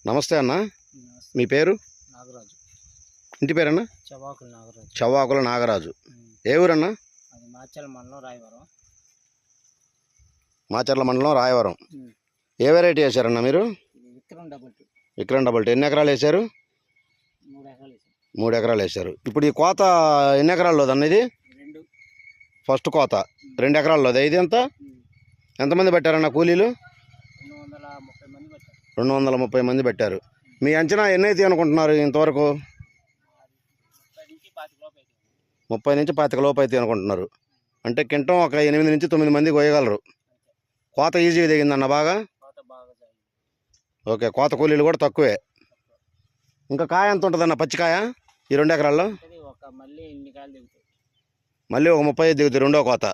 నమస్తే అన్న, నమస్తే. మీ పేరు? నాగరాజు. ఇంటి పేరన్నా? చవాకుల నాగరాజు. చవాకుల నాగరాజు. ఏ ఊరన్నా? అది మాచర్ల మండలం రాయవరం. మాచర్ల మండలం రాయవరం. ఏ వెరైటీ వేశారన్నా మీరు? ఇది Vikram double two. Vikram double two. ఎన్ని ఎకరాలు వేశారు? 3 ఎకరాలు వేసాం. 3 ఎకరాలు వేశారు. ఇప్పుడు ఈ కోత ఎన్ని ఎకరాల్లో అన్న ఇది? 2. ఫస్ట్ కోత 2 ఎకరాల్లో. ఇది ఎంత? ఎంతమంది పెట్టారన్న కూలీలు? 230 మంది పెట్టారు. 230 మంది పెట్టారు. మీ అంచనా ఎన్ని అయితే అనుకుంటున్నారు ఇంతవరకు? 30 నుంచి 25 లోపు అయితే అనుకుంటున్నారు. అంటే కింటం ఒక 8 నుంచి 9 మంది కోయగలరు. కోత ఈజీగా దిగిందన్న బాగా? ఓకే, కోత కూలీలు కూడా తక్కువే. ఇంకా కాయ ఎంత ఉంటుందన్న పచ్చికాయ ఈ 2 ఎకరాల్లో? మళ్ళీ ఒక 30 దిగుతుంది రెండో కోత.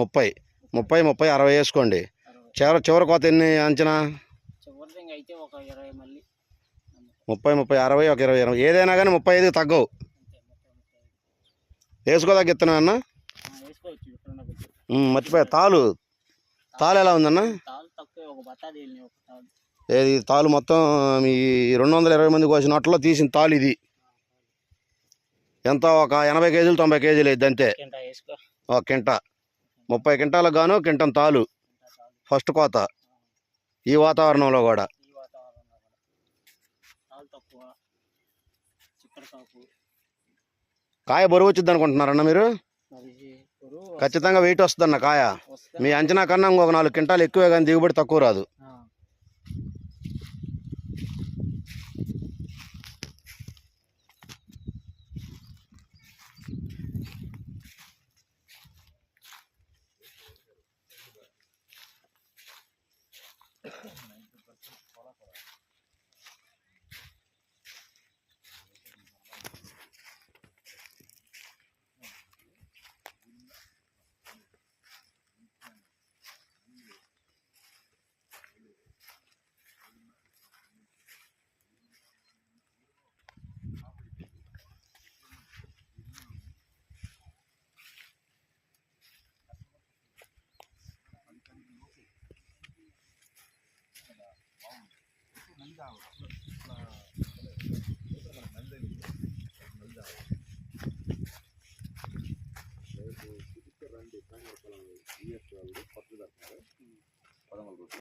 30 60 వేసుకోండి. చివరి కోత ఎన్ని అంచనా? 30 60 ఒక 20 ఏదైనా కానీ 35 తగ్గవు. వేసుకోదగ్గ అన్న. మర్చిపోయా, తాలు ఎలా ఉందన్న? ఏది తాలు మొత్తం మీ 220 మంది కోసిన వాటిలో తీసిన తాలు ఇది ఎంత? ఒక 80 కేజీలు 90 కేజీలు ఇది అంతే. ఒక కింట 30 క్వింటాలకు గాను కింటం తాలు ఫస్ట్ కోత. ఈ వాతావరణంలో కూడా కాయ బరువు వచ్చింది అనుకుంటున్నారన్న మీరు? ఖచ్చితంగా వెయిట్ వస్తుందన్న కాయ. మీ అంచనా కన్నా ఇంకొక 4 క్వింటాలు ఎక్కువే కానీ దిగుబడి తక్కువ రాదు.